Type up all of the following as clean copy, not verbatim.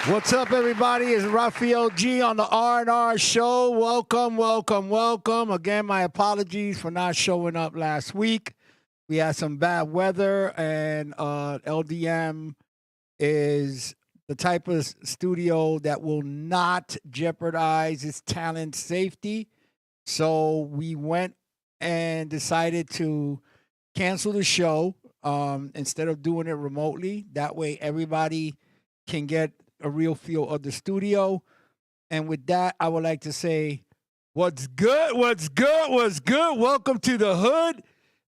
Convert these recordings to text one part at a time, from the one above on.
What's up, everybody? It's Raphael G on the R&R show. Welcome, welcome, welcome. Again, my apologies for not showing up last week. We had some bad weather, and LDM is the type of studio that will not jeopardize its talent safety. So we went and decided to cancel the show instead of doing it remotely. That way, everybody can get a real feel of the studio. And with that, I would like to say, what's good? What's good? What's good? Welcome to the hood.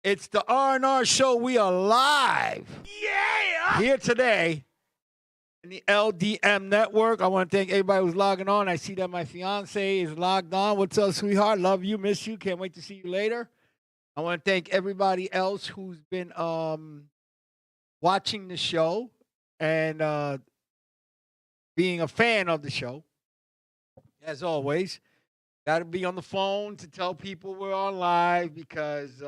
It's the R&R show. We are live. Yeah. Here today in the LDM network. I want to thank everybody who's logging on. I see that my fiance is logged on. What's up, sweetheart? Love you, miss you. Can't wait to see you later. I want to thank everybody else who's been watching the show and being a fan of the show. As always, got to be on the phone to tell people we're on live because,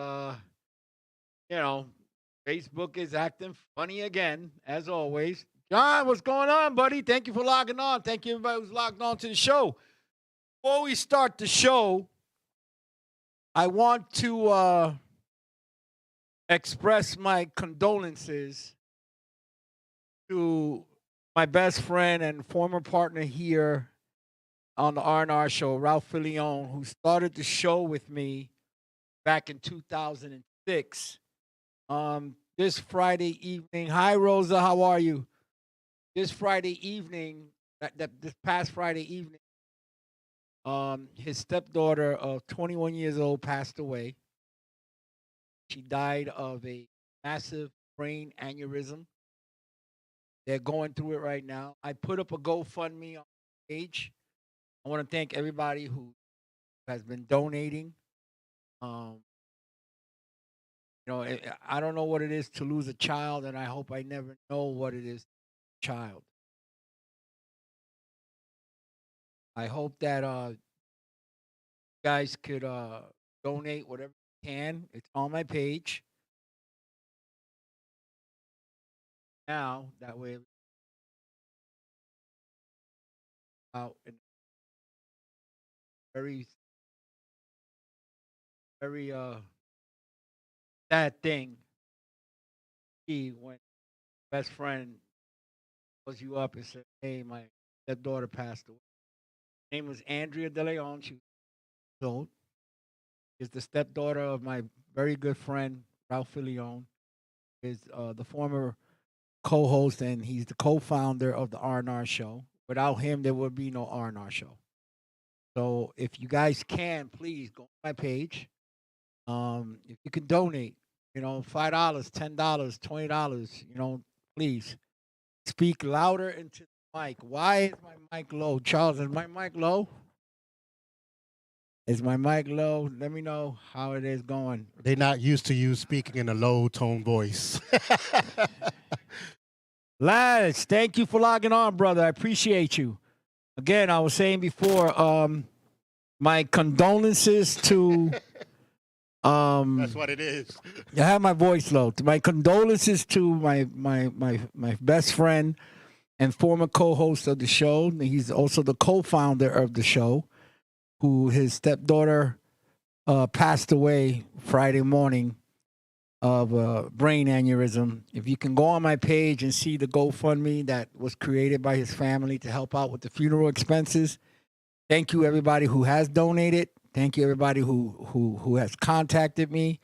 Facebook is acting funny again, as always. John, what's going on, buddy? Thank you for logging on. Thank you, everybody who's logged on to the show. Before we start the show, I want to express my condolences to my best friend and former partner here on the R&R show, Ralph Filion, who started the show with me back in 2006. This Friday evening, hi Rosa, how are you? This Friday evening, this past Friday evening, his stepdaughter of 21 years old passed away. She died of a massive brain aneurysm. They're going through it right now. I put up a GoFundMe on the page. I want to thank everybody who has been donating. Um, I don't know what it is to lose a child, and I hope I never know what it is to lose a child. I hope that you guys could donate whatever you can. It's on my page now. That way, out and very, very sad thing. He when best friend calls you up and said, "Hey, my stepdaughter passed away." Her name was Andrea De Leon. She was old. Is the stepdaughter of my very good friend Ralph Filion. Is the former co-host, and he's the co-founder of the R&R show. Without him, there would be no R&R show. So if you guys can, please go on my page. If you can donate, $5, $10, $20, please speak louder into the mic. Why is my mic low? Charles, is my mic low? Is my mic low? Let me know how it is going. They're not used to you speaking in a low tone voice. Lads, thank you for logging on, brother. I appreciate you. Again, I was saying before, my condolences to That's what it is. I have my voice low. My condolences to my best friend and former co-host of the show. He's also the co-founder of the show, who his stepdaughter passed away Friday morning of a brain aneurysm. If you can go on my page and see the GoFundMe that was created by his family to help out with the funeral expenses. Thank you, everybody who has donated. Thank you, everybody who has contacted me.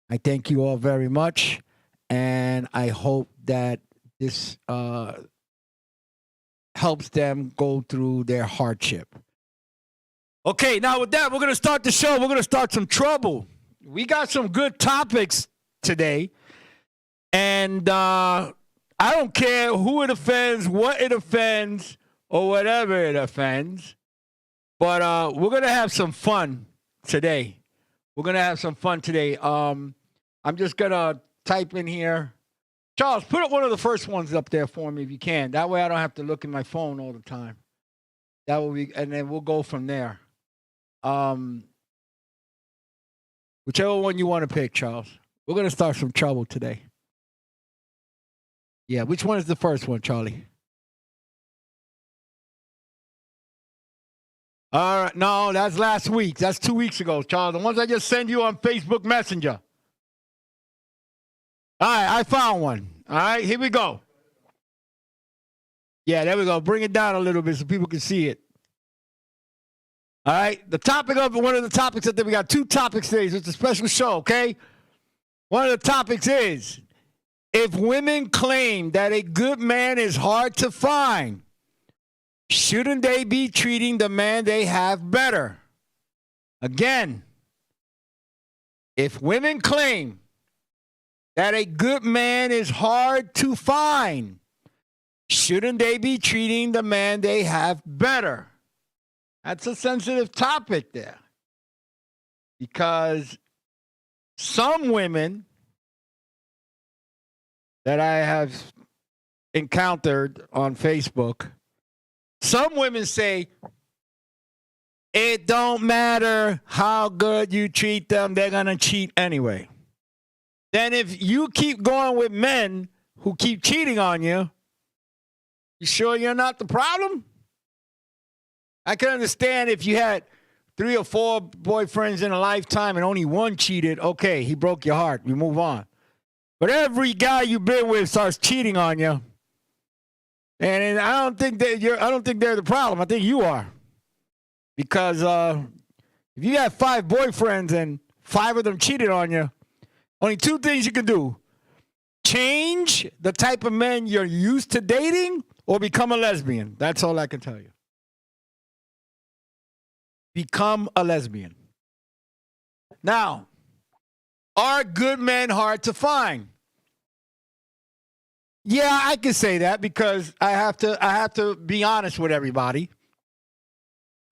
I thank you all very much, and I hope that this helps them go through their hardship. Okay, now with that, we're going to start the show. We're going to start some trouble. We got some good topics today, and I don't care who it offends, what it offends, or whatever it offends, but we're going to have some fun today. We're going to have some fun today. I'm just going to type in here. Charles, put up one of the first ones up there for me if you can. That way I don't have to look at my phone all the time. That will be, and then we'll go from there. Whichever one you want to pick, Charles. We're going to start some trouble today. Yeah, which one is the first one, Charlie? All right. No, that's last week. That's 2 weeks ago, Charles. The ones I just sent you on Facebook Messenger. All right, I found one. All right, here we go. Yeah, there we go. Bring it down a little bit so people can see it. All right, the topic of one of the topics that we got 2 topics today. So it's a special show, okay? One of the topics is if women claim that a good man is hard to find, shouldn't they be treating the man they have better? Again, if women claim that a good man is hard to find, shouldn't they be treating the man they have better? That's a sensitive topic there. Because some women that I have encountered on Facebook, some women say, it don't matter how good you treat them, they're going to cheat anyway. Then if you keep going with men who keep cheating on you, you sure you're not the problem? I can understand if you had 3 or 4 boyfriends in a lifetime and only one cheated, okay, he broke your heart, you move on. But every guy you've been with starts cheating on you, and I don't think they're the problem. I think you are. Because if you got 5 boyfriends and 5 of them cheated on you, only 2 things you can do. Change the type of men you're used to dating or become a lesbian. That's all I can tell you. Become a lesbian. Now, are good men hard to find? Yeah, I can say that because I have to be honest with everybody.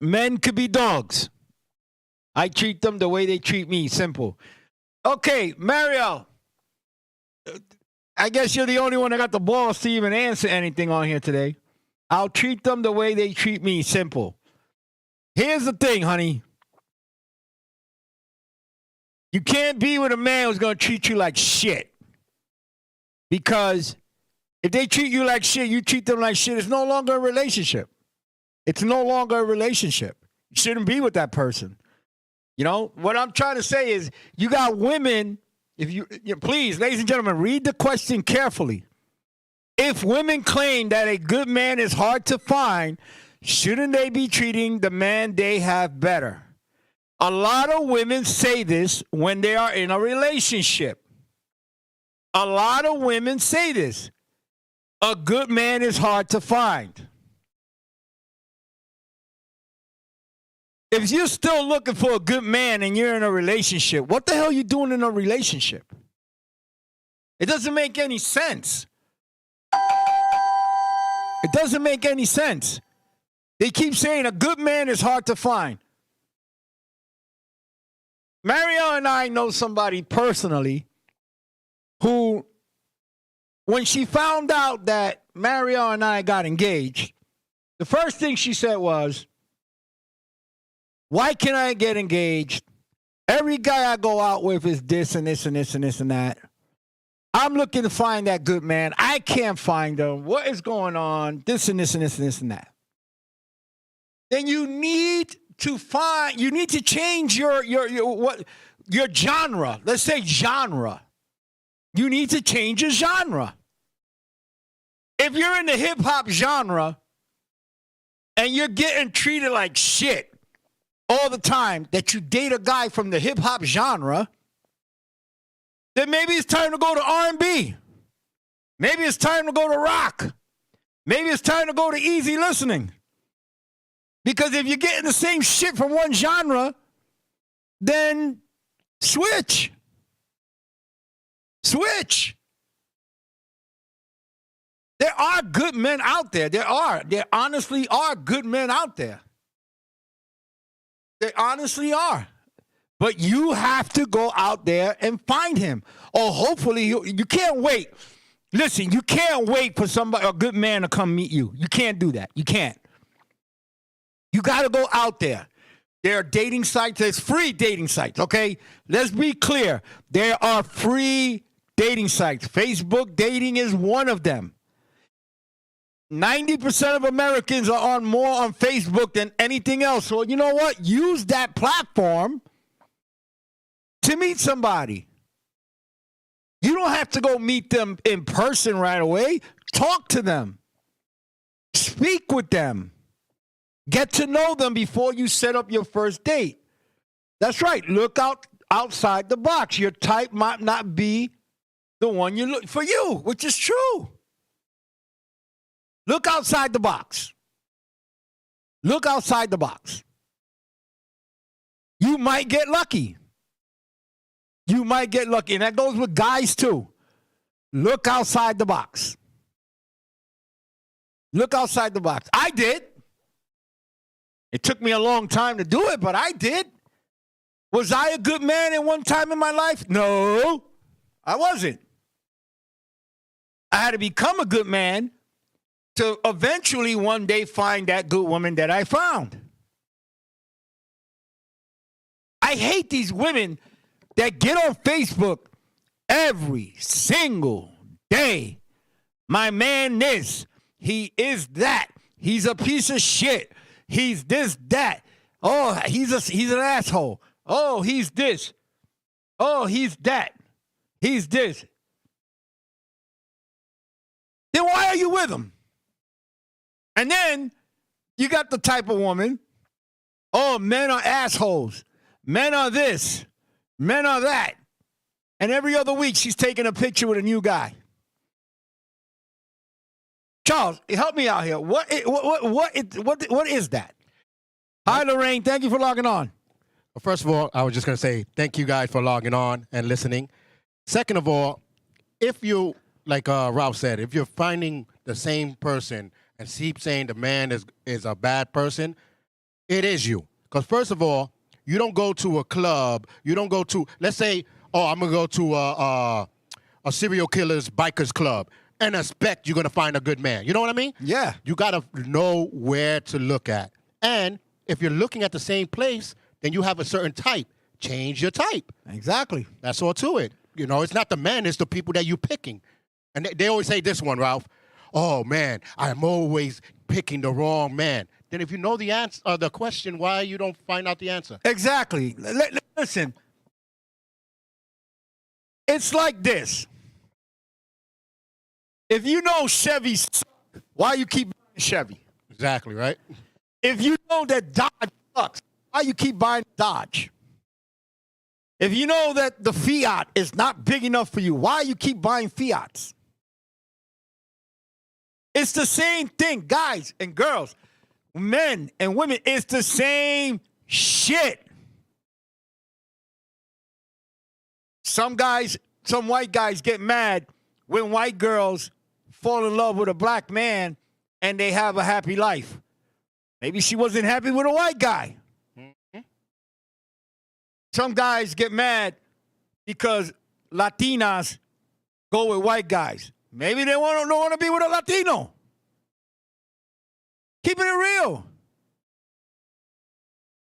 Men could be dogs. I treat them the way they treat me. Simple. Okay, Mario. I guess you're the only one that got the balls to even answer anything on here today. I'll treat them the way they treat me. Simple. Here's the thing, honey. You can't be with a man who's going to treat you like shit. Because if they treat you like shit, you treat them like shit, it's no longer a relationship. It's no longer a relationship. You shouldn't be with that person. You know, what I'm trying to say is you got women, if you please, ladies and gentlemen, read the question carefully. If women claim that a good man is hard to find, shouldn't they be treating the man they have better? A lot of women say this when they are in a relationship. A lot of women say this. A good man is hard to find. If you're still looking for a good man and you're in a relationship, what the hell are you doing in a relationship? It doesn't make any sense. It doesn't make any sense. They keep saying a good man is hard to find. Mario and I know somebody personally who, when she found out that Mario and I got engaged, the first thing she said was, why can't I get engaged? Every guy I go out with is this and this and this and this and that. I'm looking to find that good man. I can't find him. What is going on? This and this and this and this and that. Then you need to change your genre. Let's say genre. You need to change your genre. If you're in the hip hop genre and you're getting treated like shit all the time, that you date a guy from the hip hop genre, then maybe it's time to go to R&B. Maybe it's time to go to rock. Maybe it's time to go to easy listening. Because if you're getting the same shit from one genre, then switch. Switch. There are good men out there. There honestly are good men out there. They honestly are. But you have to go out there and find him. Or hopefully, you can't wait. Listen, you can't wait for somebody, a good man to come meet you. You can't do that. You can't. You got to go out there. There are dating sites. There's free dating sites, okay? Let's be clear. There are free dating sites. Facebook dating is one of them. 90% of Americans are on more on Facebook than anything else. So you know what? Use that platform to meet somebody. You don't have to go meet them in person right away. Talk to them. Speak with them. Get to know them before you set up your first date. That's right. Look outside the box. Your type might not be the one you look for you, which is true. Look outside the box. Look outside the box. You might get lucky. You might get lucky. And that goes with guys too. Look outside the box. Look outside the box. I did. It took me a long time to do it, but I did. Was I a good man at one time in my life? No, I wasn't. I had to become a good man to eventually one day find that good woman that I found. I hate these women that get on Facebook every single day. My man this, he is that. He's a piece of shit. He's this, that. Oh, he's an asshole. Oh, he's this. Oh, he's that. He's this. Then why are you with him? And then you got the type of woman, oh, men are assholes. Men are this. Men are that. And every other week she's taking a picture with a new guy. Charles, help me out here. What is that? Hi, Lorraine. Thank you for logging on. Well, first of all, I was just going to say thank you guys for logging on and listening. Second of all, if you, like Ralph said, if you're finding the same person and keep saying the man is a bad person, it is you. Because first of all, you don't go to a club. You don't go to, let's say, oh, I'm going to go to a serial killer's bikers club and expect you're going to find a good man. You know what I mean? Yeah. You got to know where to look at. And if you're looking at the same place, then you have a certain type. Change your type. Exactly. That's all to it. You know, it's not the men, it's the people that you're picking. And they always say this one, Ralph. Oh, man, I'm always picking the wrong man. Then if you know the answer, the question, why you don't find out the answer? Exactly. Listen, it's like this. If you know Chevy sucks, why you keep buying Chevy? Exactly, right? If you know that Dodge sucks, why you keep buying Dodge? If you know that the Fiat is not big enough for you, why you keep buying Fiats? It's the same thing, guys and girls, men and women. It's the same shit. Some white guys get mad when white girls fall in love with a black man and they have a happy life. Maybe she wasn't happy with a white guy. Mm-hmm. Some guys get mad because Latinas go with white guys. Maybe they don't want to be with a Latino. Keeping it real.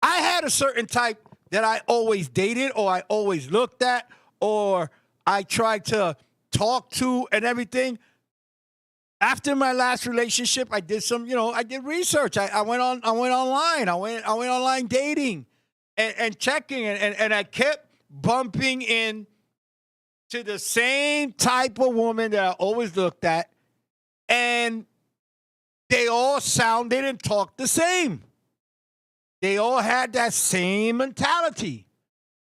I had a certain type that I always dated or I always looked at or I tried to talk to and everything. After my last relationship, I did I did research. I went online. I went online dating and checking and I kept bumping in to the same type of woman that I always looked at, and they all sounded and talked the same. They all had that same mentality.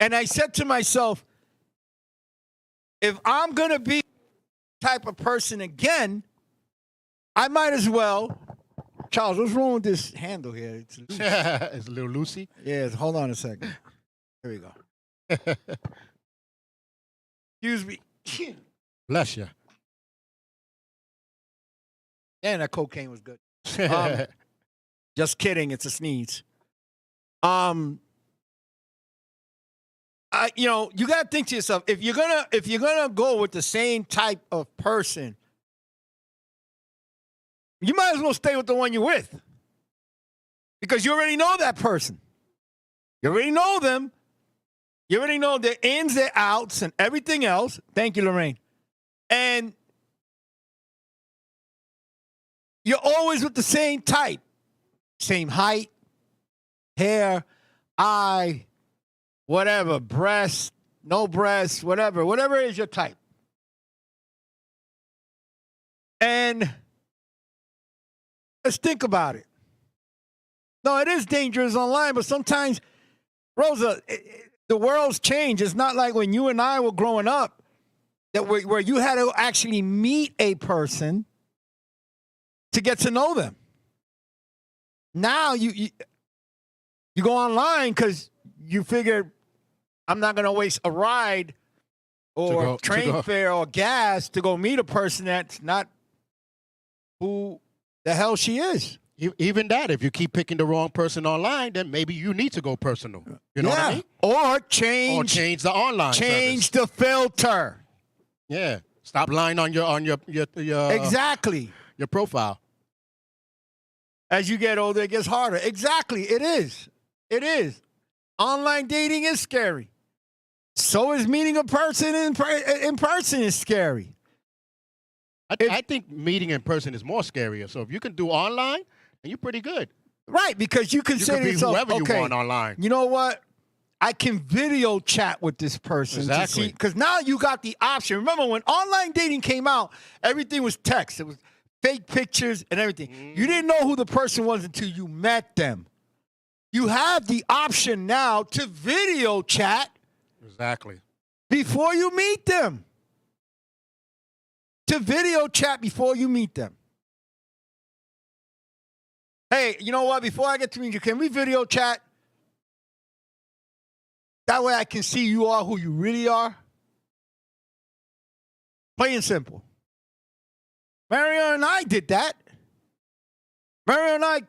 And I said to myself, if I'm going to be the type of person again, I might as well. Charles, what's wrong with this handle here? It's loose. It's a little loosey. Yeah, hold on a second. Here we go. Excuse me. Bless you. And that cocaine was good. Just kidding. It's a sneeze. You got to think to yourself, if you're gonna go with the same type of person, you might as well stay with the one you're with, because you already know that person. You already know them. You already know their ins, their outs, and everything else. Thank you, Lorraine. And you're always with the same type, same height, hair, eye, whatever, breast, no breast, whatever is your type. And let's think about it. No, it is dangerous online, but sometimes, Rosa, the world's changed. It's not like when you and I were growing up that where you had to actually meet a person to get to know them. Now you go online because you figure I'm not going to waste a ride or train fare or gas to go meet a person that's not who the hell she is. Even that, if you keep picking the wrong person online, then maybe you need to go personal. You know what I mean? Or change the online change service. the filter. Yeah. Stop lying on your Exactly. Your profile. As you get older, it gets harder. Exactly. It is. It is. Online dating is scary. So is meeting a person in person is scary. I think meeting in person is more scarier. So if you can do online, then you're pretty good. Right, because you can say to yourself, whoever okay, you want online. You know what? I can video chat with this person. Exactly. Because now you got the option. Remember, when online dating came out, everything was text. It was fake pictures and everything. You didn't know who the person was until you met them. You have the option now to video chat. Exactly. Before you meet them. To video chat before you meet them. Hey, you know what? Before I get to meet you, can we video chat? That way I can see you are who you really are. Plain and simple. Mario and I did that. Mario and I,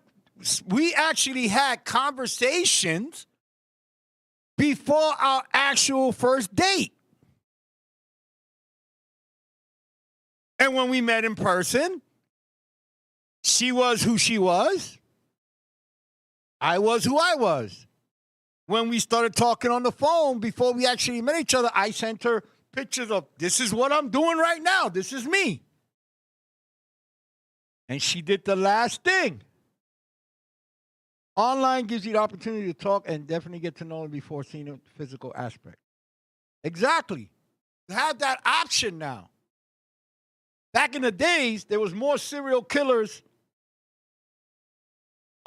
we actually had conversations before our actual first date. And when we met in person, she was who she was. I was who I was. When we started talking on the phone, before we actually met each other, I sent her pictures of, this is what I'm doing right now. This is me. And she did the last thing. Online gives you the opportunity to talk and definitely get to know them before seeing the physical aspect. Exactly. You have that option now. Back in the days, there was more serial killers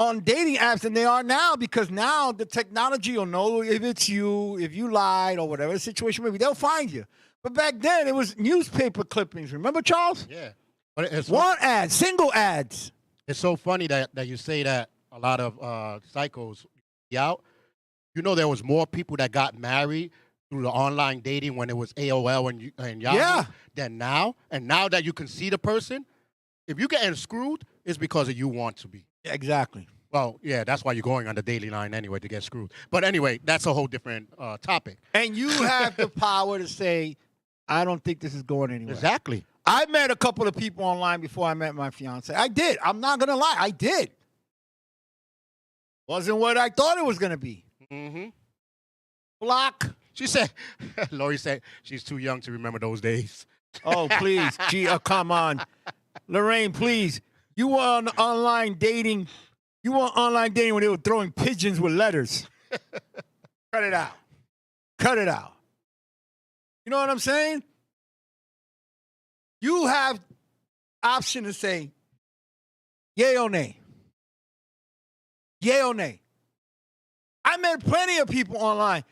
on dating apps than they are now, because now the technology will know if it's you, if you lied or whatever the situation may be, they'll find you. But back then, it was newspaper clippings. Remember, Charles? Yeah. But it's one ad, single ads. It's so funny that you say that a lot of psychos be out. You know, there was more people that got married through the online dating when it was AOL and Yahoo than now. And now that you can see the person, if you're getting screwed, it's because of you want to be. Exactly. Well, yeah, that's why you're going on the daily line anyway, to get screwed. But anyway, that's a whole different topic. And you have the power to say, I don't think this is going anywhere. Exactly. I met a couple of people online before I met my fiance. I did. I'm not going to lie. I did. Wasn't what I thought it was going to be. Mm-hmm. Block. She said, Lori said she's too young to remember those days. Oh, please. Gee, come on. Lorraine, please. You were on online dating. You were online dating when they were throwing pigeons with letters. Cut it out. Cut it out. You know what I'm saying? You have option to say yay or nay. Yay or nay. I met plenty of people online.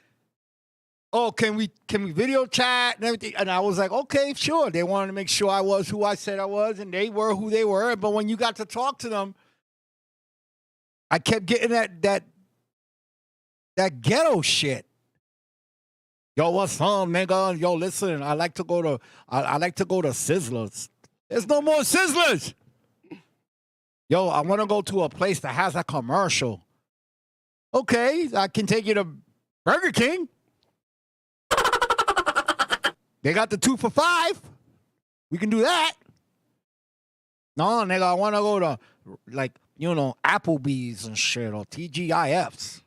Oh, can we video chat and everything? And I was like, okay, sure. They wanted to make sure I was who I said I was, and they were who they were. But when you got to talk to them, I kept getting that ghetto shit. Yo, what's up, nigga? Yo, listen, I like to go to Sizzlers. There's no more Sizzlers. Yo, I want to go to a place that has a commercial. Okay, I can take you to Burger King. They got the 2 for $5. We can do that. No, nigga, I want to go to, like, you know, Applebee's and shit, or TGIFs.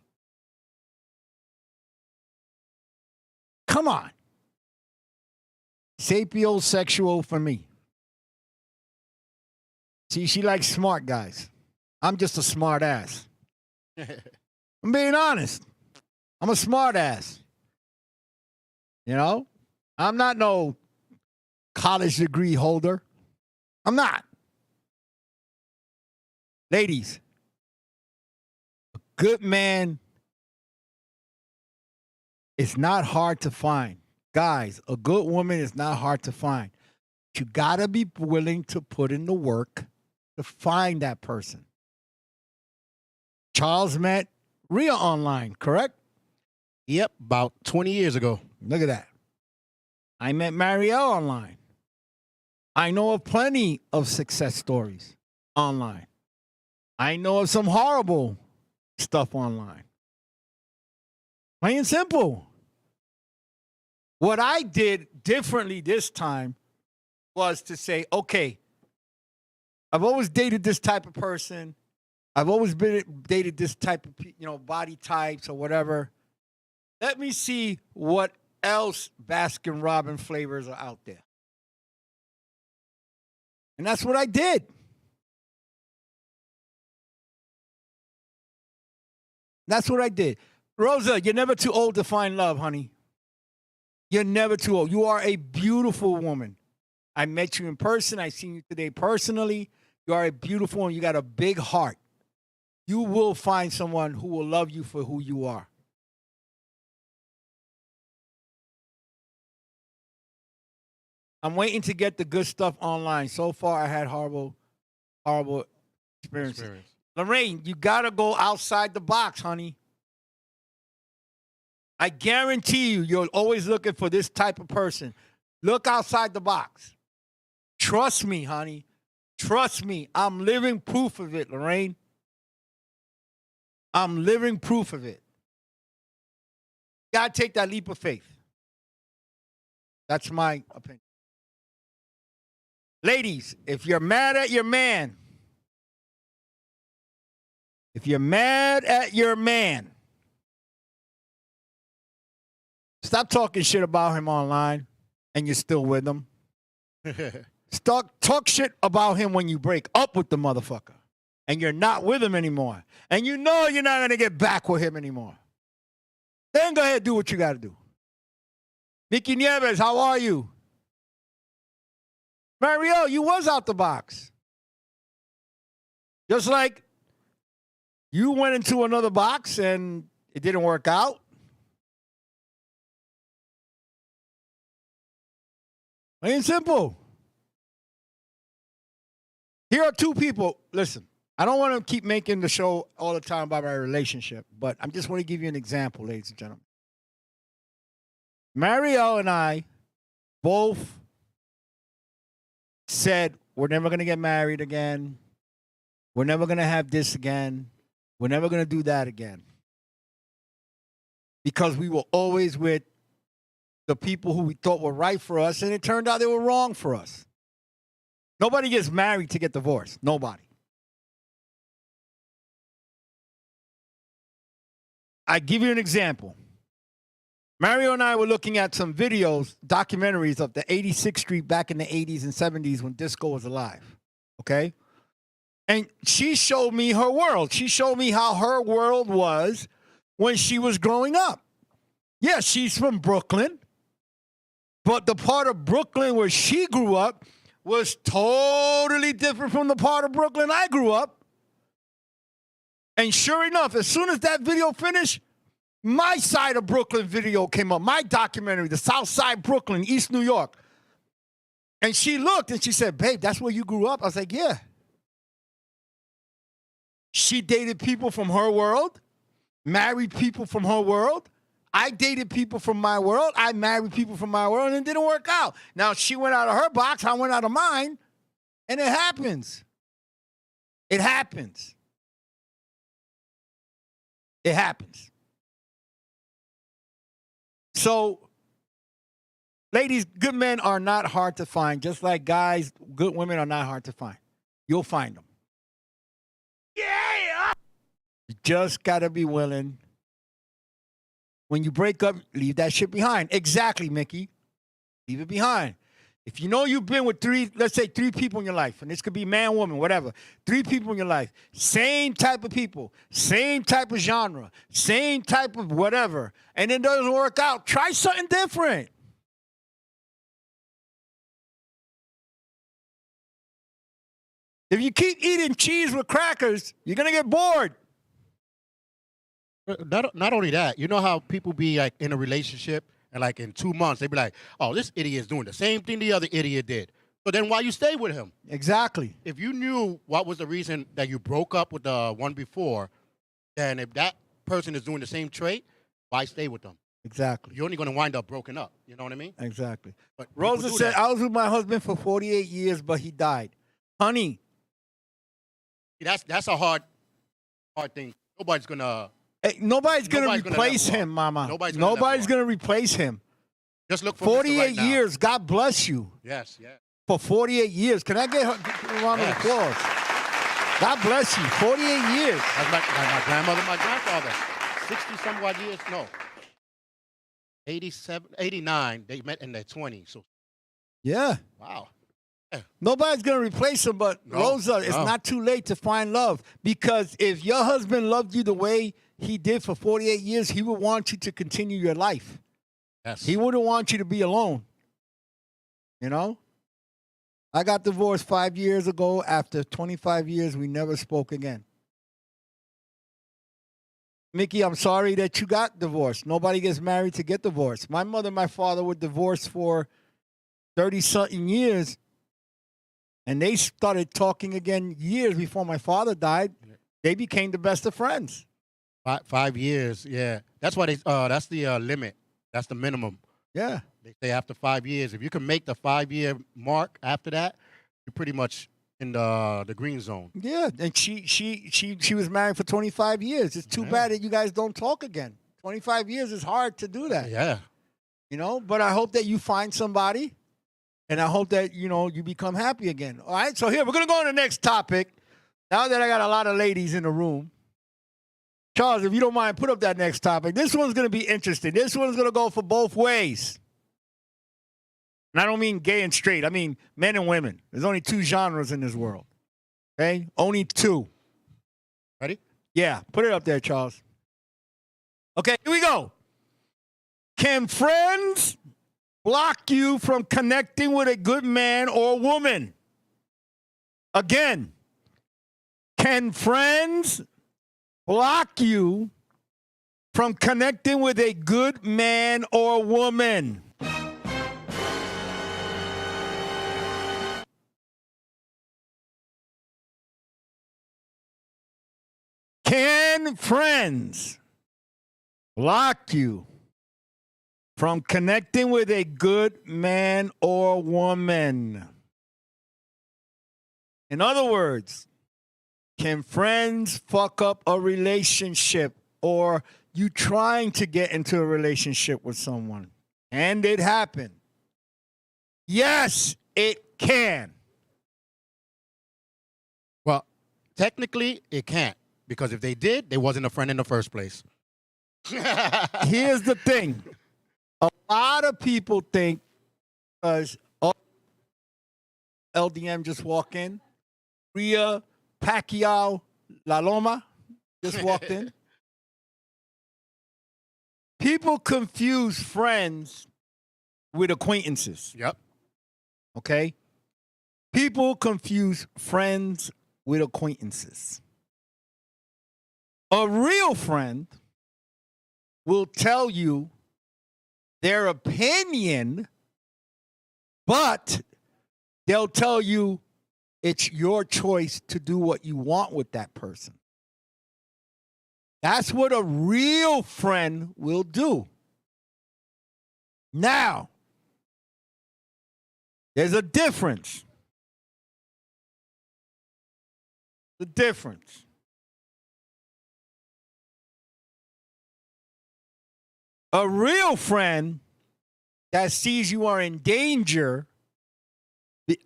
Come on. Sapiosexual for me. See, she likes smart guys. I'm just a smart ass. I'm being honest. I'm a smart ass. You know? I'm not no college degree holder. I'm not. Ladies, a good man is not hard to find. Guys, a good woman is not hard to find. You gotta be willing to put in the work to find that person. Charles met Rhea online, correct? Yep, about 20 years ago. Look at that. I met Marielle online. I know of plenty of success stories online. I know of some horrible stuff online. Plain and simple. What I did differently this time was to say, okay, I've always dated this type of person. I've always dated this type of, body types or whatever. Let me see what else Baskin Robbins flavors are out there. And that's what I did. That's what I did. Rosa, you're never too old to find love, honey. You're never too old. You are a beautiful woman. I met you in person. I seen you today personally. You are a beautiful woman. You got a big heart. You will find someone who will love you for who you are. I'm waiting to get the good stuff online. So far, I had horrible experiences. Lorraine, you got to go outside the box, honey. I guarantee you're always looking for this type of person. Look outside the box. Trust me, honey. Trust me. I'm living proof of it, Lorraine. I'm living proof of it. You got to take that leap of faith. That's my opinion. Ladies, if you're mad at your man, stop talking shit about him online and you're still with him. Talk shit about him when you break up with the motherfucker and you're not with him anymore. And you know you're not going to get back with him anymore. Then go ahead and do what you got to do. Vicky Nieves, how are you? Mario, you was out the box. Just like you went into another box and it didn't work out. Plain and simple. Here are two people. Listen, I don't want to keep making the show all the time about my relationship, but I just want to give you an example, ladies and gentlemen. Mario and I both said we're never going to get married again. We're never going to have this again. We're never going to do that again. Because we were always with the people who we thought were right for us, and it turned out they were wrong for us. Nobody gets married to get divorced. Nobody. I give you an example. Mario and I were looking at some videos, documentaries of the 86th Street back in the 80s and 70s when disco was alive, okay? And she showed me her world. She showed me how her world was when she was growing up. Yeah, she's from Brooklyn, but the part of Brooklyn where she grew up was totally different from the part of Brooklyn I grew up. And sure enough, as soon as that video finished, my side of Brooklyn video came up, my documentary, the South Side Brooklyn, East New York. And she looked and she said, babe, that's where you grew up? I was like, yeah. She dated people from her world, married people from her world. I dated people from my world. I married people from my world, and it didn't work out. Now, she went out of her box, I went out of mine, and it happens. It happens. It happens. So, ladies, good men are not hard to find, just like guys, good women are not hard to find. You'll find them. Yeah! You just got to be willing. When you break up, leave that shit behind. Exactly, Mickey. Leave it behind. If you know you've been with three, let's say 3 people in your life, and this could be man, woman, whatever, 3 people in your life, same type of people, same type of genre, same type of whatever, and it doesn't work out, try something different. If you keep eating cheese with crackers, you're going to get bored. Not only that, you know how people be like in a relationship and like in 2 months they be like, "Oh, this idiot is doing the same thing the other idiot did." So then why you stay with him? Exactly. If you knew what was the reason that you broke up with the one before, then if that person is doing the same trait, why stay with them? Exactly. You're only going to wind up broken up. You know what I mean? Exactly. But Rosa said, I was with my husband for 48 years, but he died. Honey. That's a hard thing. Nobody's going to. Hey, nobody's going to replace him, Mama. Nobody's going to replace him. Just look for 48 right years. God bless you. Yes, yes. For 48 years. Can I get a round of applause? God bless you. 48 years. That's my grandmother, my grandfather. 60-some odd years. No. 87, 89. They met in their 20s. So. Yeah. Wow. Nobody's going to replace him, but Rosa, it's not too late to find love. Because if your husband loved you the way he did for 48 years, he would want you to continue your life. Yes. He wouldn't want you to be alone. You know? I got divorced 5 years ago. After 25 years, we never spoke again. Mickey, I'm sorry that you got divorced. Nobody gets married to get divorced. My mother and my father were divorced for 30-something years. And they started talking again years before my father died. They became the best of friends. 5 years, yeah. That's why that's the limit. That's the minimum. Yeah. They say after 5 years, if you can make the 5-year mark after that, you're pretty much in the green zone. Yeah, and she was married for 25 years. It's too bad that you guys don't talk again. 25 years is hard to do that. Yeah. You know, but I hope that you find somebody. And I hope that, you know, you become happy again. All right, so here, we're going to go on to the next topic. Now that I got a lot of ladies in the room. Charles, if you don't mind, put up that next topic. This one's going to be interesting. This one's going to go for both ways. And I don't mean gay and straight. I mean men and women. There's only 2 genres in this world. Okay? Only 2. Ready? Yeah, put it up there, Charles. Okay, here we go. Can friends block you from connecting with a good man or woman? Again, can friends block you from connecting with a good man or woman? Can friends block you from connecting with a good man or woman? In other words, can friends fuck up a relationship, or you trying to get into a relationship with someone? And it happened. Yes, it can. Well, technically, it can't. Because if they did, they wasn't a friend in the first place. Here's the thing. A lot of people think, because LDM just walked in, Rhea Pacquiao La Loma just walked in. People confuse friends with acquaintances. Yep. Okay? People confuse friends with acquaintances. A real friend will tell you their opinion, but they'll tell you it's your choice to do what you want with that person. That's what a real friend will do. Now, there's a difference. The difference. A real friend that sees you are in danger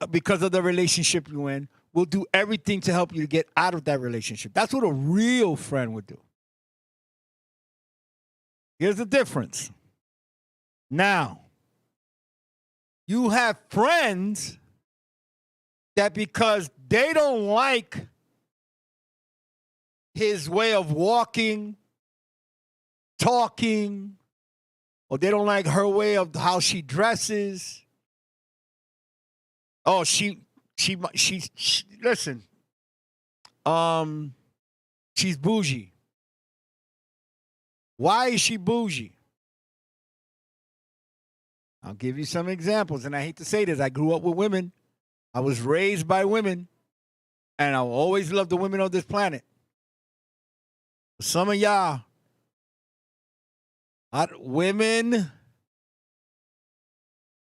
because of the relationship you're in will do everything to help you to get out of that relationship. That's what a real friend would do. Here's the difference. Now, You have friends that because they don't like his way of walking, talking, or they don't like her way of how she dresses. Oh, she listen. She's bougie. Why is she bougie? I'll give you some examples, and I hate to say this. I grew up with women. I was raised by women, and I will always love the women on this planet. Some of y'all, women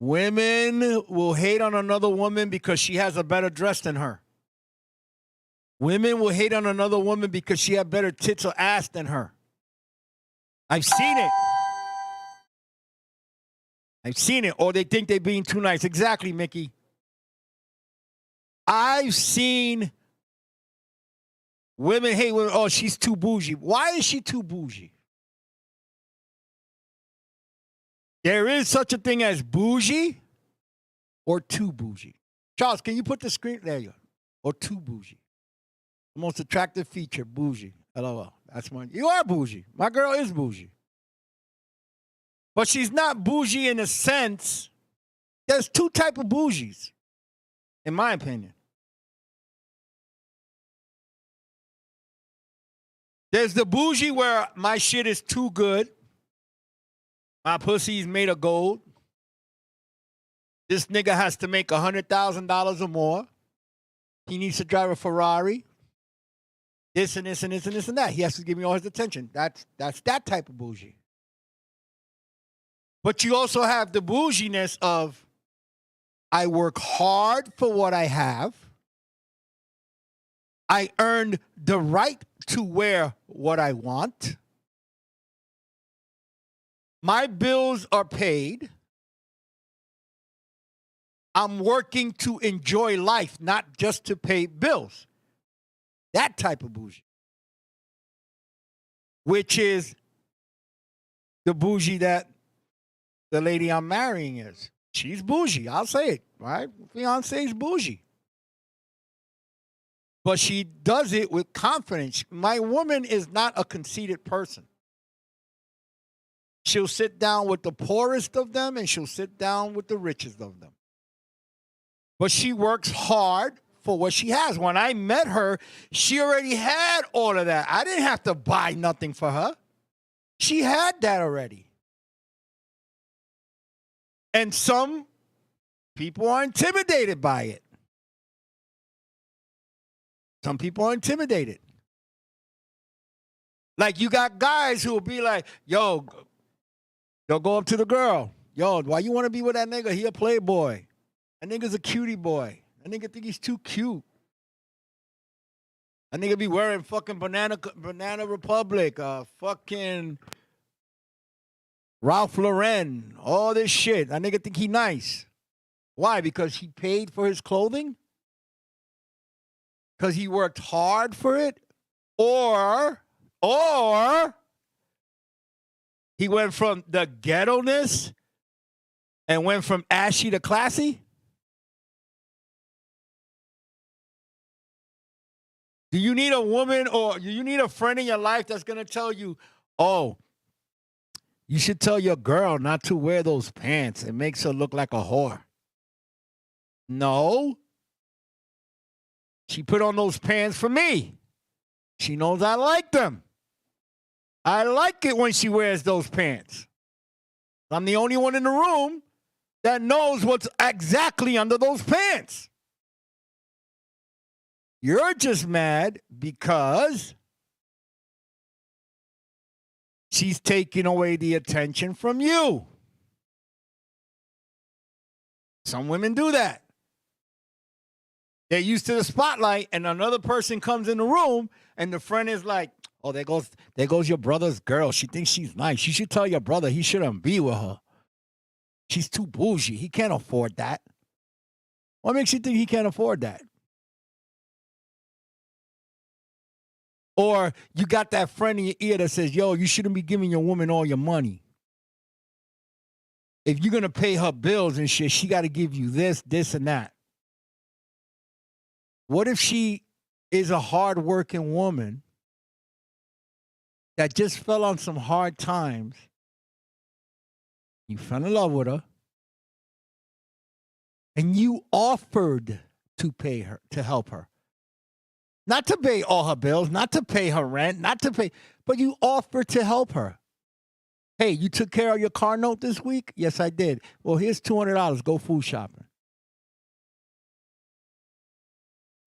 will hate on another woman because she has a better dress than her. Women will hate on another woman because she has better tits or ass than her. I've seen it. I've seen it. Or they think they're being too nice. Exactly, Mickey. I've seen women hate women. Oh, she's too bougie. Why is she too bougie? There is such a thing as bougie or too bougie. Charles, can you put the screen? There you go. Or too bougie. The most attractive feature, bougie. LOL. That's mine. You are bougie. My girl is bougie. But she's not bougie in a sense. There's two types of bougies, in my opinion. There's the bougie where my shit is too good. My pussy's made of gold. This nigga has to make $100,000 or more. He needs to drive a Ferrari. This and this and this and this and that. He has to give me all his attention. That's that type of bougie. But you also have the bouginess of I work hard for what I have. I earned the right to wear what I want. My bills are paid. I'm working to enjoy life, not just to pay bills. That type of bougie. Which is the bougie that the lady I'm marrying is. She's bougie. I'll say it, right? Fiance's bougie. But she does it with confidence. My woman is not a conceited person. She'll sit down with the poorest of them and she'll sit down with the richest of them. But she works hard for what she has. When I met her, she already had all of that. I didn't have to buy nothing for her. She had that already. And some people are intimidated by it. Some people are intimidated. Like you got guys who will be like, yo, they'll go up to the girl. Yo, why you want to be with that nigga? He a playboy. That nigga's a cutie boy. That nigga think he's too cute. That nigga be wearing fucking Banana Republic, fucking Ralph Lauren, all this shit. That nigga think he nice. Why? Because he paid for his clothing? Because he worked hard for it? Or he went from the ghetto-ness and went from ashy to classy? Do you need a woman or do you need a friend in your life that's going to tell you, oh, you should tell your girl not to wear those pants. It makes her look like a whore. No. She put on those pants for me. She knows I like them. I like it when she wears those pants. I'm the only one in the room that knows what's exactly under those pants. You're just mad because she's taking away the attention from you. Some women do that. They're used to the spotlight, and another person comes in the room, and the friend is like, oh, there goes your brother's girl. She thinks she's nice. You should tell your brother he shouldn't be with her. She's too bougie. He can't afford that. What makes you think he can't afford that? Or you got that friend in your ear that says, yo, you shouldn't be giving your woman all your money. if you're going to pay her bills and shit, she got to give you this, this, and that. What if she is a hardworking woman that just fell on some hard times? You fell in love with her, and you offered to pay her, to help her. Not to pay all her bills, not to pay her rent, not to pay, but you offered to help her. Hey, you took care of your car note this week? Yes, I did. Well, here's $200. Go food shopping.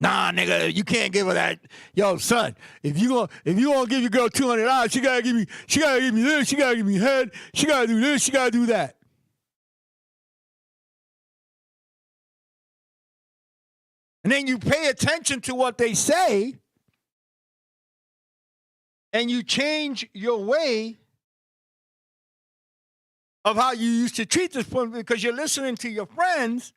Nah, nigga, you can't give her that. Yo, son, if you gonna give your girl $200, she gotta give me this, she gotta give me head, she gotta do this, she gotta do that. And then you pay attention to what they say, and you change your way of how you used to treat this woman because you're listening to your friends.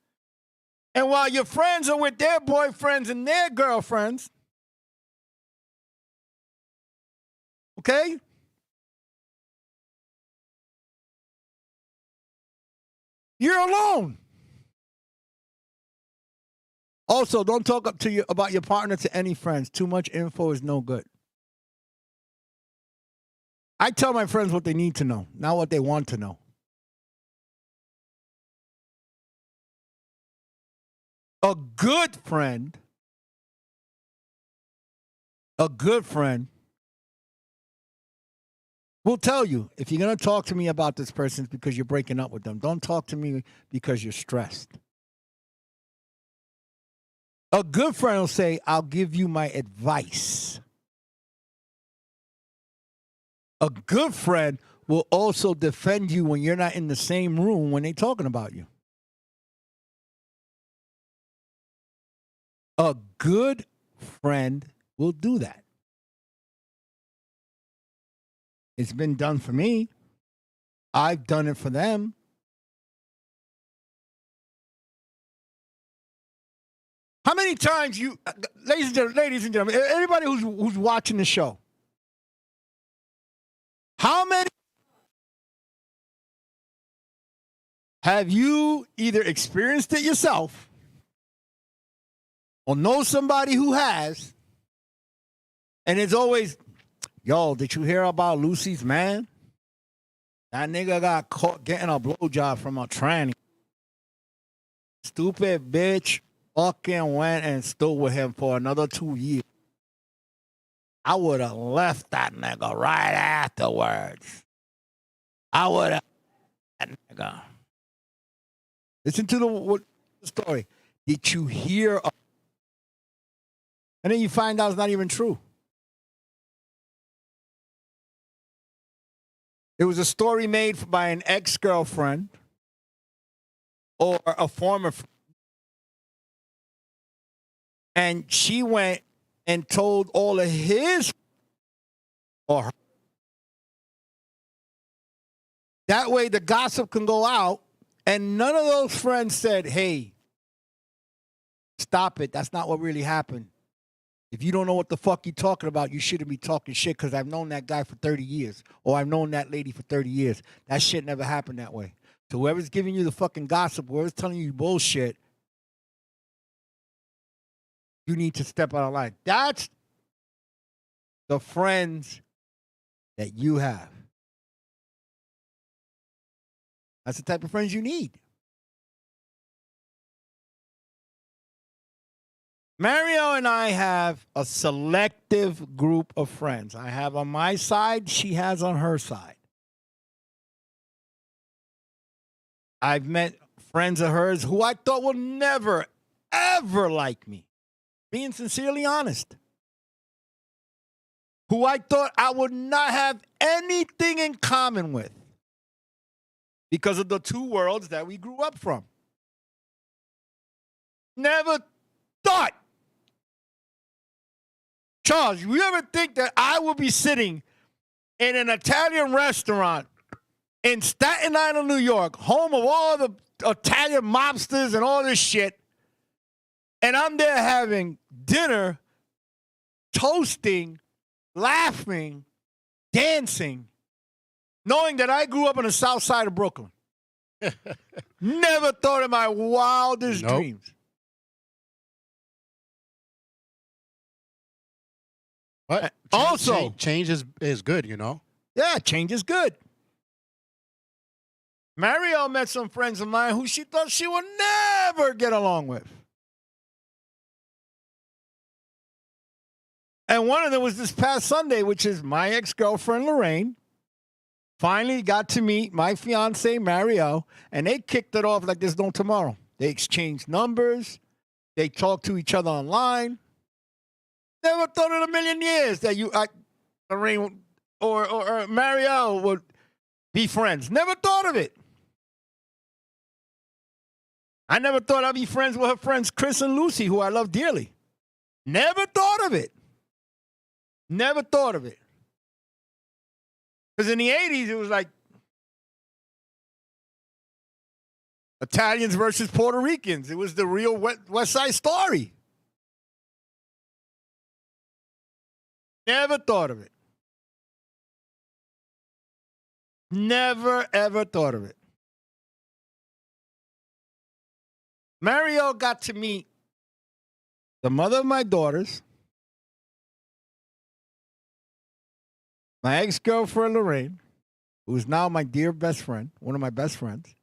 And while your friends are with their boyfriends and their girlfriends, okay? You're alone. Also, don't talk about your partner to any friends. Too much info is no good. I tell my friends what they need to know, not what they want to know. A good friend will tell you, if you're going to talk to me about this person, it's because you're breaking up with them. Don't talk to me because you're stressed. A good friend will say, I'll give you my advice. A good friend will also defend you when you're not in the same room when they're talking about you. A good friend will do that. It's been done for me. I've done it for them. How many times you, ladies and gentlemen, everybody who's watching the show, how many have you either experienced it yourself or know somebody who has, and it's always, yo, did you hear about Lucy's man? That nigga got caught getting a blowjob from a tranny. Stupid bitch fucking went and stood with him for another 2 years. I would have left that nigga right afterwards. I would have that nigga. Listen to the story. Did you hear? And then you find out it's not even true. It was a story made by an ex-girlfriend or a former friend. And she went and told all of his or her. That way the gossip can go out, and none of those friends said, hey, stop it. That's not what really happened. If you don't know what the fuck you're talking about, you shouldn't be talking shit because I've known that guy for 30 years or I've known that lady for 30 years. That shit never happened that way. So whoever's giving you the fucking gossip, whoever's telling you bullshit, you need to step out of line. That's the friends that you have. That's the type of friends you need. Mario and I have a selective group of friends. I have on my side, she has on her side. I've met friends of hers who I thought will never, ever like me. Being sincerely honest. Who I thought I would not have anything in common with because of the two worlds that we grew up from. Never thought. Charles, you ever think that I will be sitting in an Italian restaurant in Staten Island, New York, home of all the Italian mobsters and all this shit, and I'm there having dinner, toasting, laughing, dancing, knowing that I grew up on the south side of Brooklyn Never thought in my wildest Nope. dreams. But Also- change is good, you know. Yeah, change is good. Mario met some friends of mine who she thought she would never get along with. And one of them was this past Sunday, which is my ex-girlfriend, Lorraine. Finally got to meet my fiance, Mario, and they kicked it off like there's no tomorrow. They exchanged numbers. They talked to each other online. Never thought in a million years that Lorraine or Mario would be friends. Never thought of it. I never thought I'd be friends with her friends Chris and Lucy, who I love dearly. Never thought of it. Never thought of it. Because in the 80s, it was like Italians versus Puerto Ricans. It was the real West Side Story. Never thought of it. Never, ever thought of it. Mario got to meet the mother of my daughters, my ex-girlfriend, Lorraine, who is now my dear best friend, one of my best friends.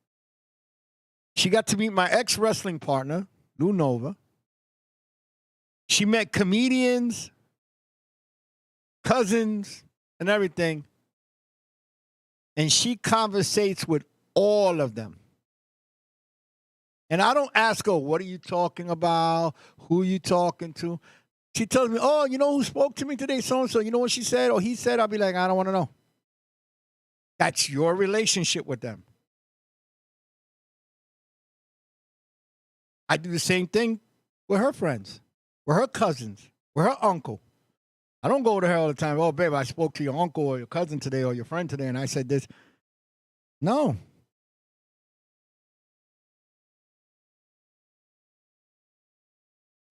She got to meet my ex-wrestling partner, Lou Nova. She met comedians, cousins, and everything. And she conversates with all of them. And I don't ask her, what are you talking about? Who are you talking to? She tells me, oh, you know who spoke to me today? So-and-so. You know what she said or he said? I'll be like, I don't want to know. That's your relationship with them. I do the same thing with her friends, with her cousins, with her uncle. I don't go to her all the time. Oh, babe, I spoke to your uncle or your cousin today or your friend today, and I said this. No.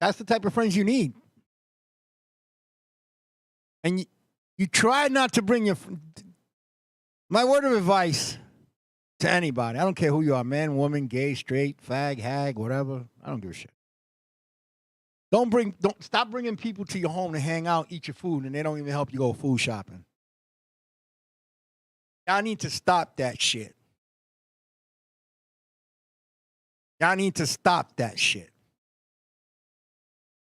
That's the type of friends you need. And you try not to bring my word of advice to anybody. I don't care who you are, man, woman, gay, straight, fag, hag, whatever. I don't give a shit. Don't stop bringing people to your home to hang out, eat your food, and they don't even help you go food shopping. Y'all need to stop that shit. Y'all need to stop that shit.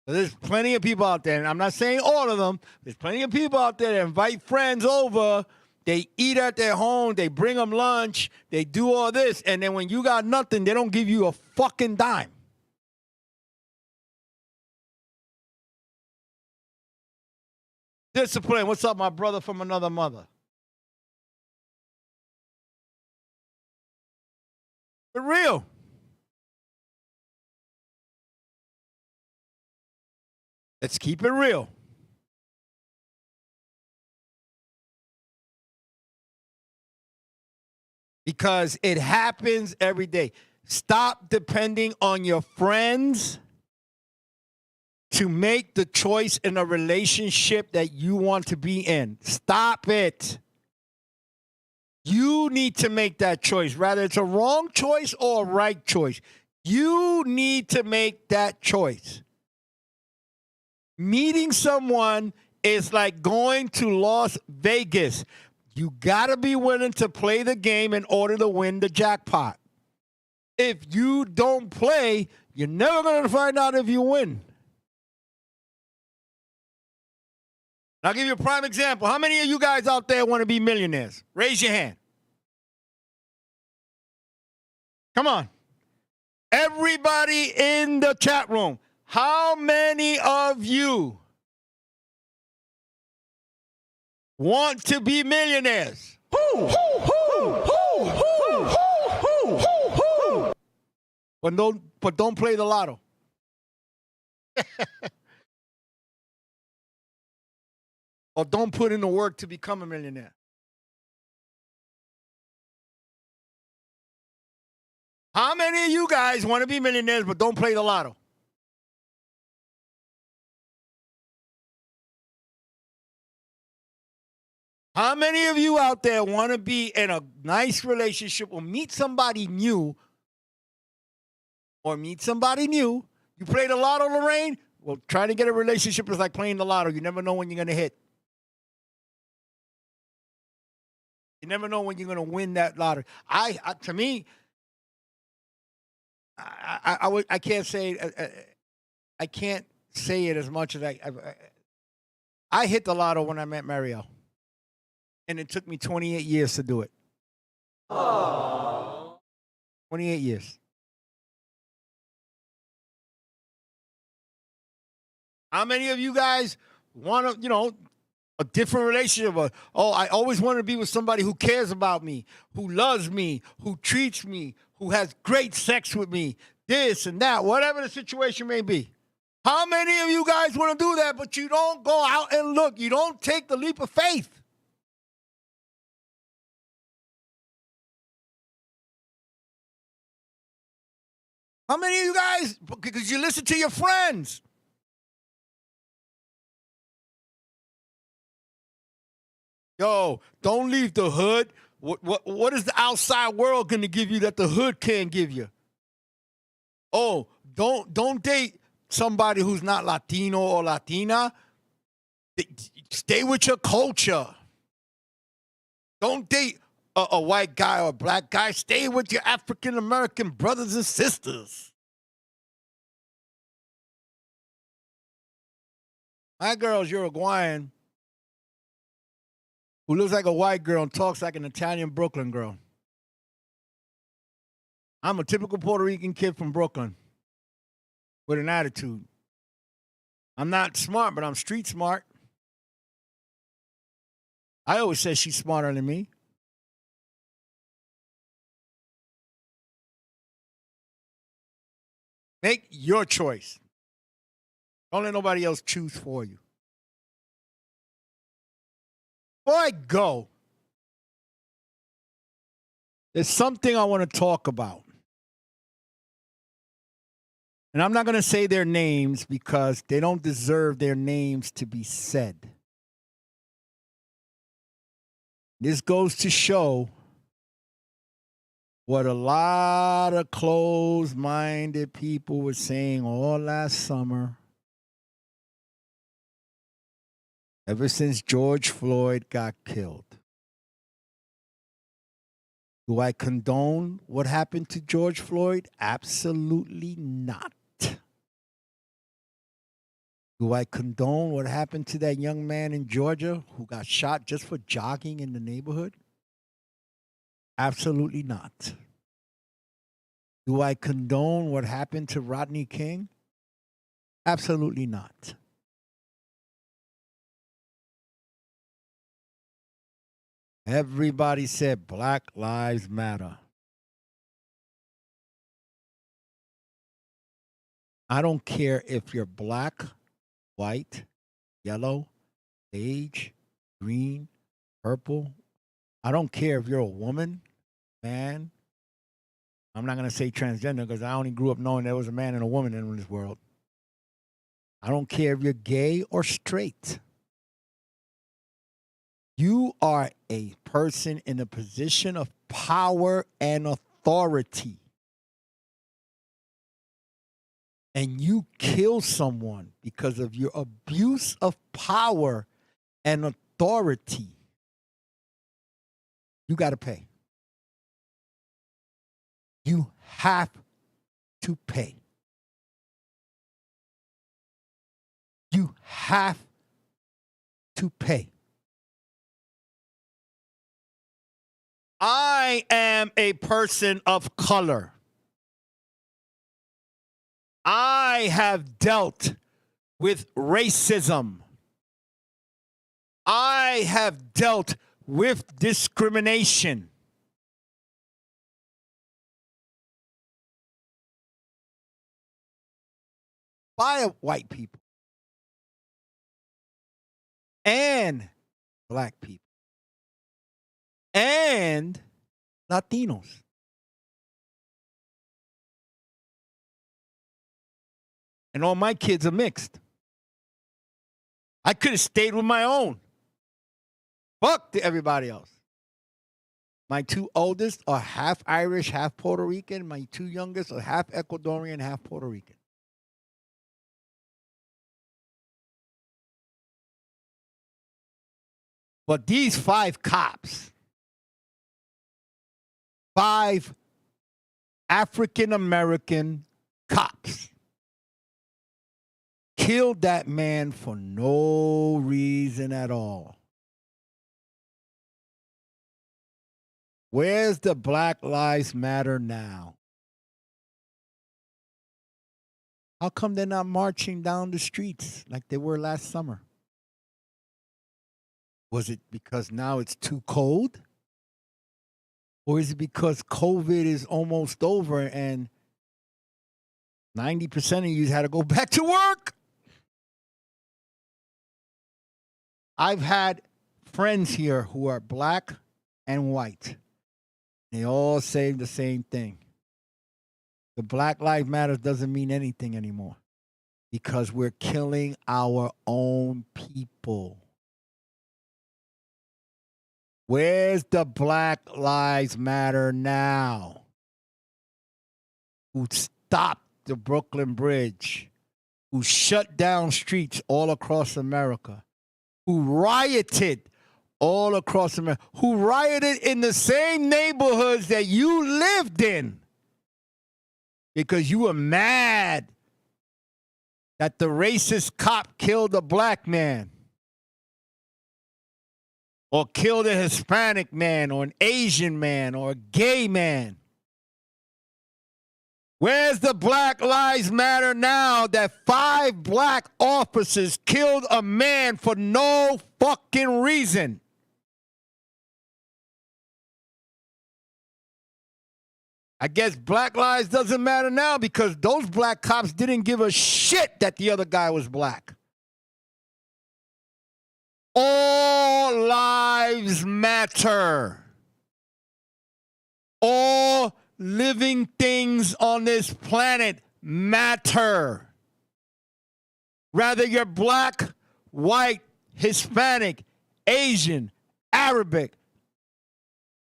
There's plenty of people out there, and I'm not saying all of them. There's plenty of people out there that invite friends over. They eat at their home. They bring them lunch. They do all this. And then when you got nothing, they don't give you a fucking dime. Discipline. What's up, my brother from another mother? For real. Let's keep it real. Because it happens every day. Stop depending on your friends to make the choice in a relationship that you want to be in. Stop it. You need to make that choice, whether it's a wrong choice or a right choice. You need to make that choice. Meeting someone is like going to Las Vegas. You got to be willing to play the game in order to win the jackpot. If you don't play, you're never going to find out if you win. I'll give you a prime example. How many of you guys out there want to be millionaires? Raise your hand. Come on. Everybody in the chat room. How many of you want to be millionaires? But don't play the lotto. Or don't put in the work to become a millionaire. How many of you guys want to be millionaires but don't play the lotto? How many of you out there want to be in a nice relationship or meet somebody new? You play the lotto, Lorraine? Well, trying to get a relationship is like playing the lotto. You never know when you're going to hit. You never know when you're going to win that lottery. To me, I can't say I can't say it as much as I hit the lotto when I met Mario, and it took me 28 years to do it. Aww. 28 years. How many of you guys want to, a different relationship? I always want to be with somebody who cares about me, who loves me, who treats me, who has great sex with me, this and that, whatever the situation may be. How many of you guys want to do that, but you don't go out and look? You don't take the leap of faith. How many of you guys, because you listen to your friends? Yo, don't leave the hood. What is the outside world going to give you that the hood can't give you? Oh, don't date somebody who's not Latino or Latina. Stay with your culture. Don't date a white guy or a black guy. Stay with your African American brothers and sisters. My girl's Uruguayan, who looks like a white girl and talks like an Italian Brooklyn girl. I'm a typical Puerto Rican kid from Brooklyn with an attitude. I'm not smart, but I'm street smart. I always say she's smarter than me. Make your choice. Don't let nobody else choose for you. Before I go, there's something I want to talk about. And I'm not going to say their names because they don't deserve their names to be said. This goes to show what a lot of closed-minded people were saying all last summer, ever since George Floyd got killed. Do I condone what happened to George Floyd? Absolutely not. Do I condone what happened to that young man in Georgia who got shot just for jogging in the neighborhood? Absolutely not. Do I condone what happened to Rodney King? Absolutely not. Everybody said Black Lives Matter. I don't care if you're black, white, yellow, beige, green, purple. I don't care if you're a woman, man. I'm not going to say transgender because I only grew up knowing there was a man and a woman in this world. I don't care if you're gay or straight. You are a person in a position of power and authority. And you kill someone because of your abuse of power and authority, you got to pay. You have to pay. You have to pay. I am a person of color. I have dealt with racism. I have dealt with discrimination. By white people and black people and Latinos. And all my kids are mixed. I could have stayed with my own. Fuck to everybody else. My two oldest are half Irish, half Puerto Rican. My two youngest are half Ecuadorian, half Puerto Rican. But these 5 cops, 5 African American cops, killed that man for no reason at all. Where's the Black Lives Matter now? How come they're not marching down the streets like they were last summer? Was it because now it's too cold? Or is it because COVID is almost over and 90% of you had to go back to work? I've had friends here who are black and white. They all say the same thing. The Black Lives Matter doesn't mean anything anymore because we're killing our own people. Where's the Black Lives Matter now? Who stopped the Brooklyn Bridge? Who shut down streets all across America? Who rioted all across America? Who rioted in the same neighborhoods that you lived in? Because you were mad that the racist cop killed a black man. Or killed a Hispanic man, or an Asian man, or a gay man. Where's the Black Lives Matter now that 5 black officers killed a man for no fucking reason? I guess Black Lives doesn't matter now because those black cops didn't give a shit that the other guy was black. All lives matter. All living things on this planet matter. Whether you're black, white, Hispanic, Asian, Arabic,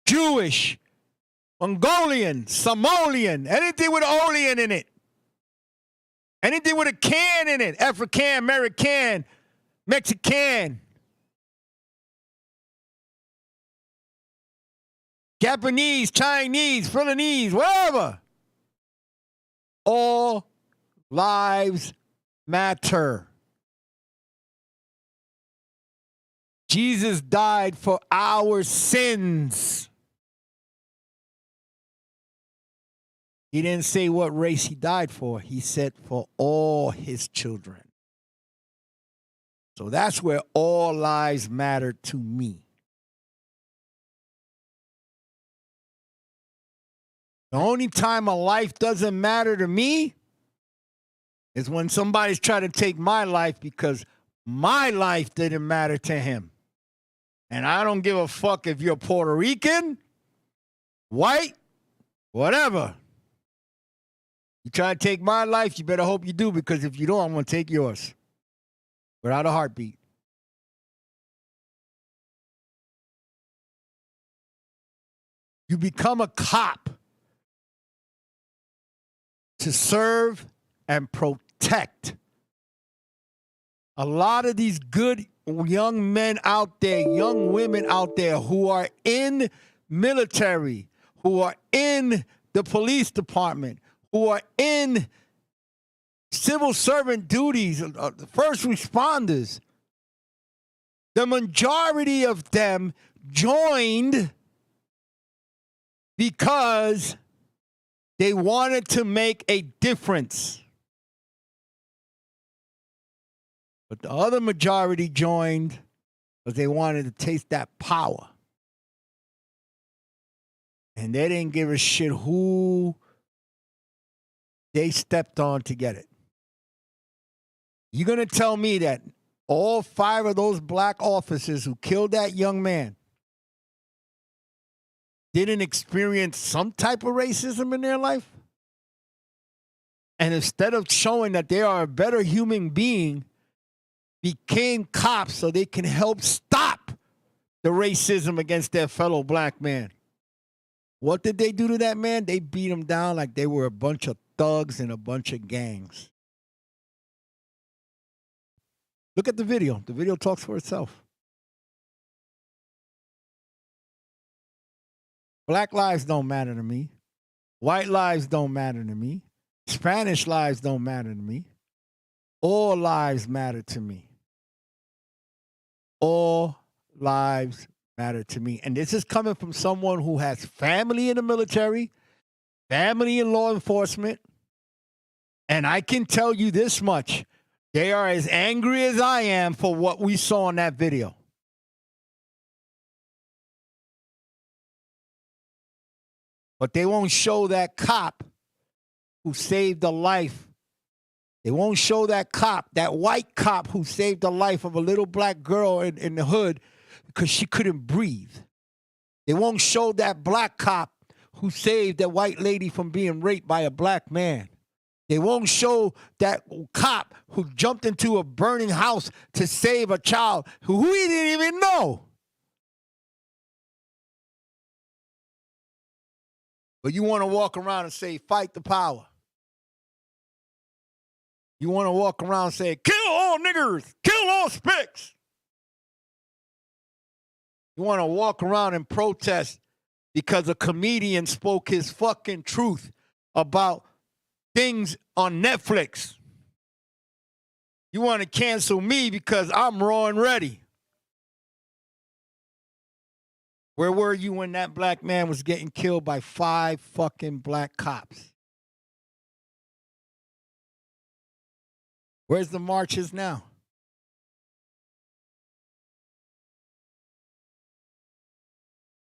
Jewish, Mongolian, Somalian, anything with Olean in it. Anything with a can in it. African, American, Mexican. Japanese, Chinese, Philippines, wherever. All lives matter. Jesus died for our sins. He didn't say what race he died for. He said for all his children. So that's where all lives matter to me. The only time a life doesn't matter to me is when somebody's trying to take my life because my life didn't matter to him. And I don't give a fuck if you're Puerto Rican, white, whatever. You try to take my life, you better hope you do, because if you don't, I'm going to take yours without a heartbeat. You become a cop to serve and protect. A lot of these good young men out there, young women out there who are in military, who are in the police department, who are in civil servant duties, first responders, the majority of them joined because they wanted to make a difference. But the other majority joined because they wanted to taste that power. And they didn't give a shit who they stepped on to get it. You're going to tell me that all 5 of those black officers who killed that young man didn't experience some type of racism in their life? And instead of showing that they are a better human being, became cops so they can help stop the the racism against their fellow black man. What did they do to that man? They beat him down like they were a bunch of thugs and a bunch of gangs. Look at the video. The video talks for itself. Black lives don't matter to me. White lives don't matter to me. Spanish lives don't matter to me. All lives matter to me. All lives matter to me. And this is coming from someone who has family in the military, family in law enforcement. And I can tell you this much. They are as angry as I am for what we saw in that video. But they won't show that cop who saved the life. They won't show that cop, that white cop who saved the life of a little black girl in the hood because she couldn't breathe. They won't show that black cop who saved that white lady from being raped by a black man. They won't show that cop who jumped into a burning house to save a child who he didn't even know. But you want to walk around and say, fight the power. You want to walk around and say, kill all niggers, kill all spicks. You want to walk around and protest because a comedian spoke his fucking truth about things on Netflix. You want to cancel me because I'm raw and ready. Where were you when that black man was getting killed by 5 fucking black cops? Where's the marches now?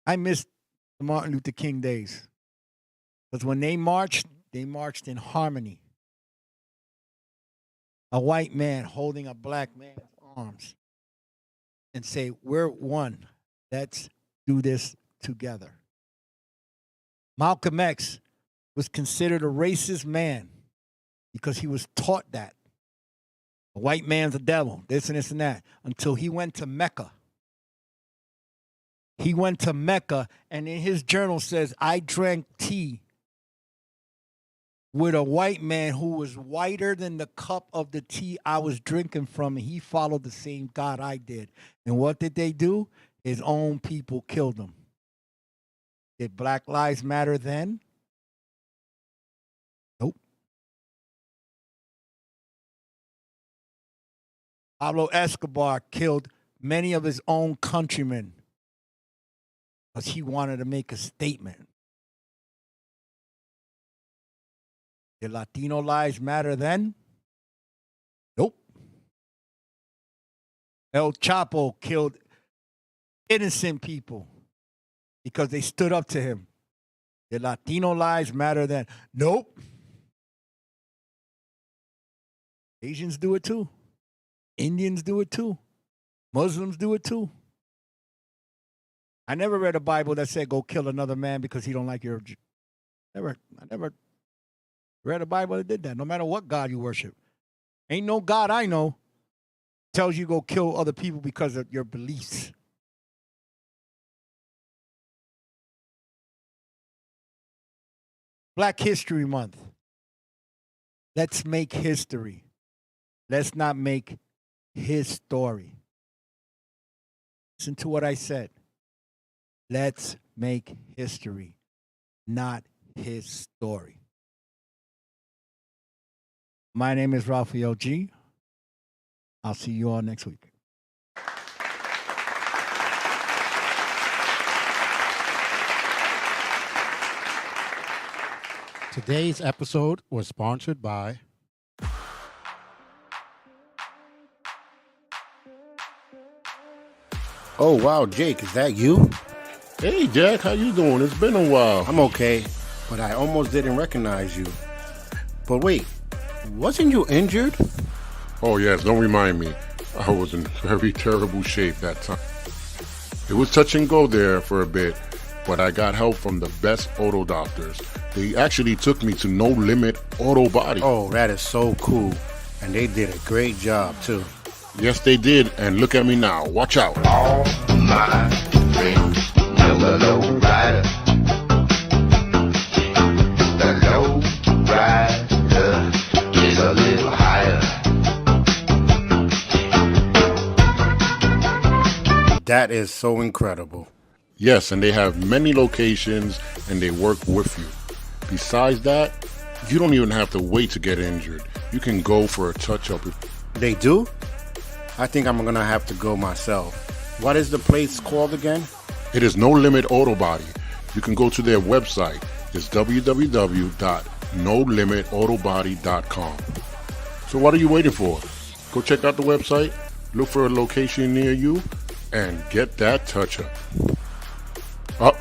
I miss the Martin Luther King days. Because when they marched in harmony. A white man holding a black man's arms and say, we're one. Let's do this together. Malcolm X was considered a racist man because he was taught that. A white man's a devil, this and this and that, until he went to Mecca. He went to Mecca, and in his journal says, I drank tea with a white man who was whiter than the cup of the tea I was drinking from, and he followed the same God I did. And what did they do? His own people killed him. Did Black Lives Matter then? Nope. Pablo Escobar killed many of his own countrymen because he wanted to make a statement. Did Latino lives matter then? Nope. El Chapo killed innocent people because they stood up to him. Did Latino lives matter then? Nope. Asians do it too. Indians do it too. Muslims do it too. I never read a Bible that said go kill another man because he don't like your. I never read a Bible that did that. No matter what God you worship, ain't no God I know tells you go kill other people because of your beliefs. Black History Month. Let's make history. Let's not make his story. Listen to what I said. Let's make history, not his story. My name is Raphael G. I'll see you all next week. Today's episode was sponsored by Oh, wow, Jake, is that you? Hey, Jack, how you doing? It's been a while. I'm okay, but I almost didn't recognize you. But wait, wasn't you injured? Oh, yes, don't remind me. I was in very terrible shape that time. It was touch and go there for a bit, but I got help from the best auto doctors. They actually took me to No Limit Auto Body. Oh, that is so cool. And they did a great job, too. Yes, they did, and look at me now. Watch out. All my friends of the low rider. The low rider is a little higher. That is so incredible. Yes, and they have many locations and they work with you. Besides that, you don't even have to wait to get injured. You can go for a touch-up. They do? I think I'm gonna have to go myself. What is the place called again? It is No Limit Auto Body. You can go to their website. It's www.nolimitAutobody.com. So what are you waiting for? Go check out the website, look for a location near you, and get that touch-up. Oh,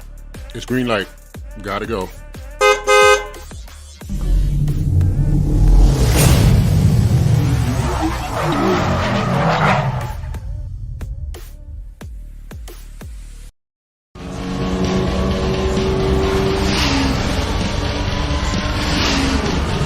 it's green light. Gotta go.